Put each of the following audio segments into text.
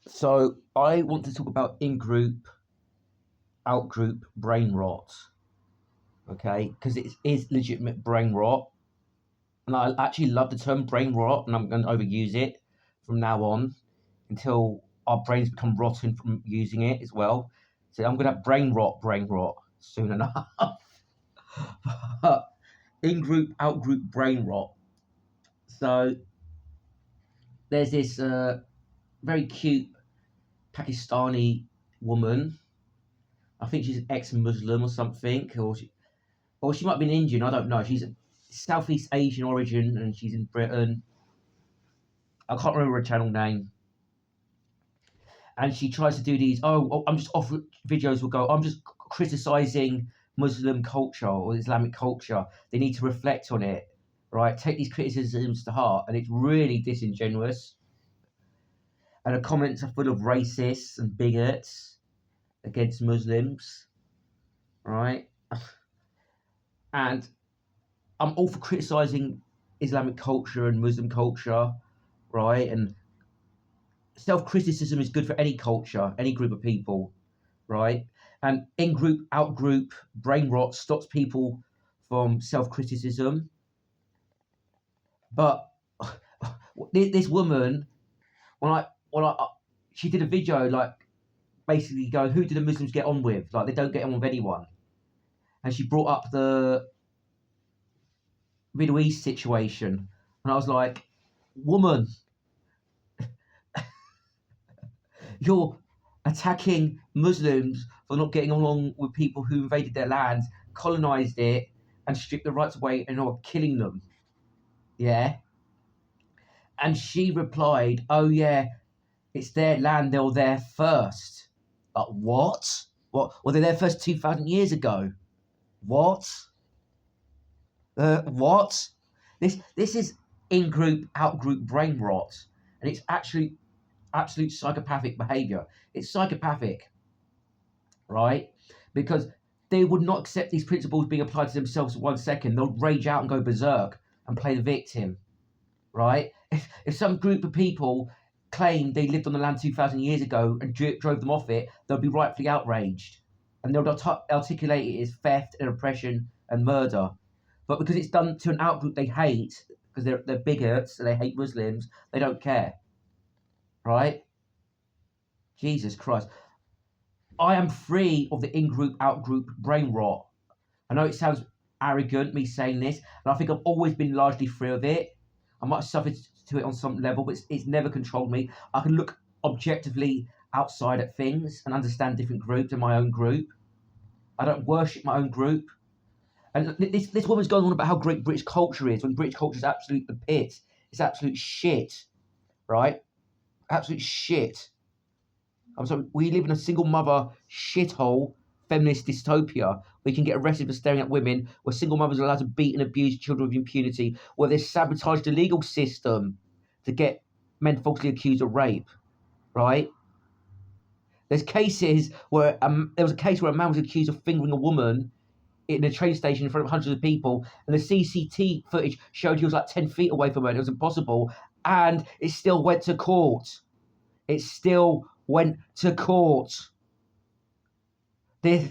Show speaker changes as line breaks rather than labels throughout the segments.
So I want to talk about in-group, out-group brain rot, okay? Because it is legitimate brain rot. And I actually love the term brain rot, and I'm going to overuse it from now on until our brains become rotten from using it as well. So I'm going to have brain rot soon enough. In-group, out-group brain rot. So there's this very cute Pakistani woman. I think she's an ex-Muslim or something, or she might be an Indian. I don't know. She's Southeast Asian origin, and she's in Britain. I can't remember her channel name. And she tries to do these. I'm just off videos. Will go. I'm just criticizing Muslim culture or Islamic culture. They need to reflect on it, right? Take these criticisms to heart, and it's really disingenuous. And her comments are full of racists and bigots against Muslims, right? And I'm all for criticizing Islamic culture and Muslim culture, right? And self-criticism is good for any culture, any group of people, right? And in-group, out-group brain rot stops people from self-criticism. But this woman, she did a video like basically going, who do the Muslims get on with? Like, they don't get on with anyone. And she brought up the Middle East situation, and I was like, woman, you're attacking Muslims for not getting along with people who invaded their lands, colonized it, and stripped the rights away and are killing them. Yeah. And she replied, oh yeah, it's their land, they were there first. But what? What? Were they there first 2,000 years ago? What? What? This is in-group, out-group brain rot. And it's actually absolute psychopathic behavior. It's psychopathic, right? Because they would not accept these principles being applied to themselves for 1 second. They'll rage out and go berserk and play the victim, right? If some group of people claim they lived on the land 2,000 years ago and drove them off it, they'll be rightfully outraged. And they'll articulate it as theft and oppression and murder. But because it's done to an outgroup they hate, because they're bigots and they hate Muslims, they don't care. Right? Jesus Christ. I am free of the in-group, out-group brain rot. I know it sounds arrogant, me saying this, and I think I've always been largely free of it. I might have suffered to it on some level, but it's never controlled me. I can look objectively outside at things and understand different groups and my own group. I don't worship my own group. And this woman's going on about how great British culture is, when British culture is absolute the pit. It's absolute shit, right? Absolute shit. I'm sorry, we live in a single mother shithole feminist dystopia. We can get arrested for staring at women, where single mothers are allowed to beat and abuse children with impunity, where they've sabotaged the legal system to get men falsely accused of rape, right? There's cases where there was a case where a man was accused of fingering a woman in a train station in front of hundreds of people, and the CCTV footage showed he was like 10 feet away from her, and it was impossible, and it still went to court. It still went to court. The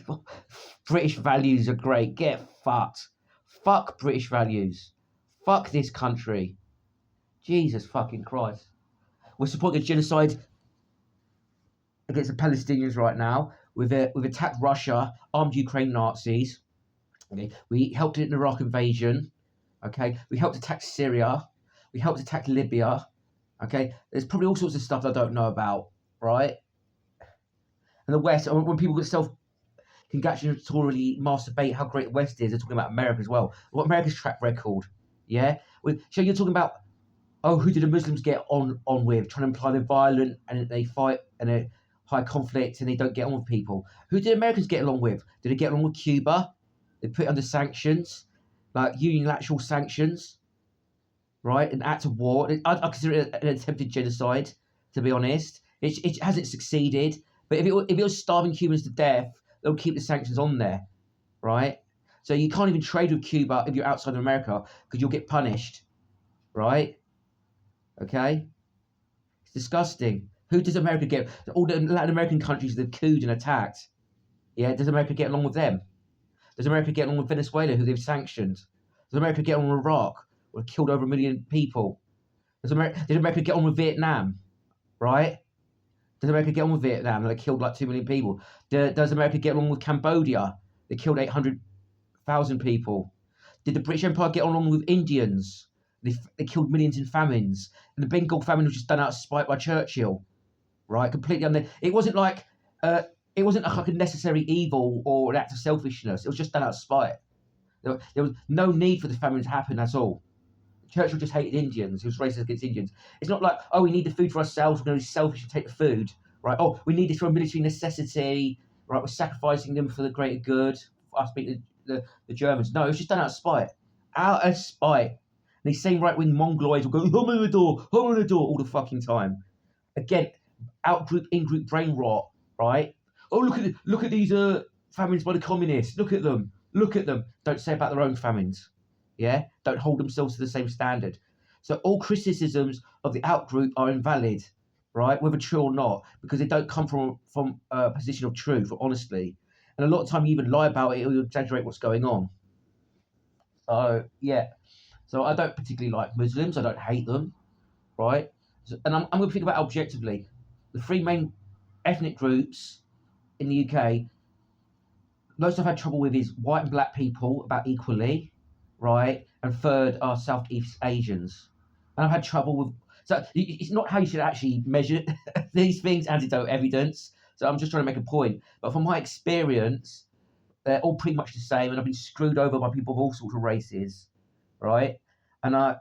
British values are great. Get fucked. Fuck British values. Fuck this country. Jesus fucking Christ. We're supporting a genocide against the Palestinians right now. We've attacked Russia, armed Ukraine Nazis. Okay, we helped in the Iraq invasion. Okay, we helped attack Syria. We helped attack Libya. Okay, there's probably all sorts of stuff I don't know about, right? And the West, when people get congratulatorily masturbate how great the West is, they're talking about America as well. What America's track record, yeah? So you're talking about, oh, who did the Muslims get on with? Trying to imply they're violent and they fight and they're high conflict and they don't get on with people. Who did Americans get along with? Did they get along with Cuba? They put it under sanctions, like unilateral sanctions, right? An act of war. I consider it an attempted genocide, to be honest. It hasn't succeeded. But if it was starving Cubans to death, they'll keep the sanctions on there, right? So you can't even trade with Cuba if you're outside of America because you'll get punished, right? Okay? It's disgusting. Who does America get? All the Latin American countries that have couped and attacked. Yeah, does America get along with them? Does America get along with Venezuela, who they've sanctioned? Does America get along with Iraq, who killed over 1 million people? Did America get on with Vietnam? Right? Does America get on with Vietnam? They killed like 2 million people. Does America get along with Cambodia? They killed 800,000 people. Did the British Empire get along with Indians? They killed millions in famines. And the Bengal famine was just done out of spite by Churchill. Right? Completely It wasn't like it wasn't like a necessary evil or an act of selfishness. It was just done out of spite. There was no need for the famine to happen at all. Churchill just hated Indians. He was racist against Indians. It's not like, oh, we need the food for ourselves. We're going to be selfish and take the food, right? Oh, we need this for a military necessity, right? We're sacrificing them for the greater good. Us being the Germans. No, it was just done out of spite. Out of spite. And these same right-wing mongoloids will go, hominidor all the fucking time. Again, out-group, in-group brain rot, right? Oh, look at these famines by the communists. Look at them. Don't say about their own famines. Yeah, don't hold themselves to the same standard. So all criticisms of the out-group are invalid, right? Whether true or not, because they don't come from a position of truth or honesty. And a lot of time you even lie about it or you exaggerate what's going on. So yeah, so I don't particularly like Muslims. I don't hate them, right? And I'm going to think about it objectively. The three main ethnic groups in the UK, most I've had trouble with is white and black people about equally, right? And third are Southeast Asians. And I've had trouble with, so it's not how you should actually measure these things, anecdotal evidence. So I'm just trying to make a point. But from my experience, they're all pretty much the same. And I've been screwed over by people of all sorts of races, right? And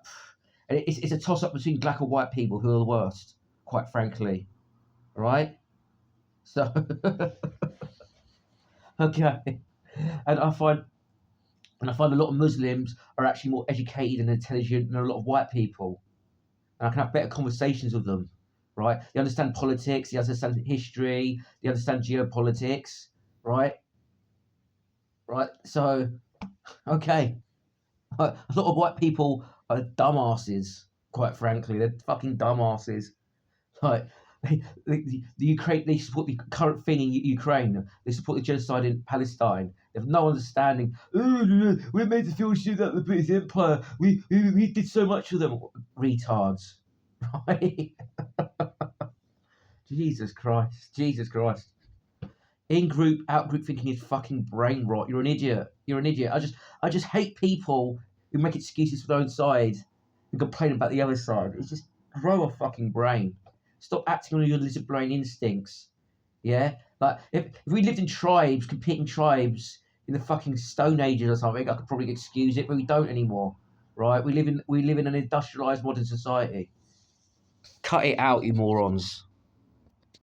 it's a toss-up between black and white people who are the worst, quite frankly, right? So, okay. And I find a lot of Muslims are actually more educated and intelligent than a lot of white people. And I can have better conversations with them, right? They understand politics, they understand history, they understand geopolitics, right? Right? So, okay. A lot of white people are dumbasses, quite frankly. They're fucking dumbasses. Like, the Ukraine, they support the current thing in Ukraine. They support the genocide in Palestine. They have no understanding. Oh, we're made to feel shit at the British Empire. We did so much for them. Retards. Right? Jesus Christ. In-group, out-group thinking is fucking brain rot. You're an idiot. I just hate people who make excuses for their own side and complain about the other side. It's just grow a fucking brain. Stop acting on your lizard brain instincts. Yeah? Like, if we lived in tribes, competing tribes, in the fucking Stone Ages or something, I could probably excuse it, but we don't anymore. Right? We live in an industrialised modern society. Cut it out, you morons.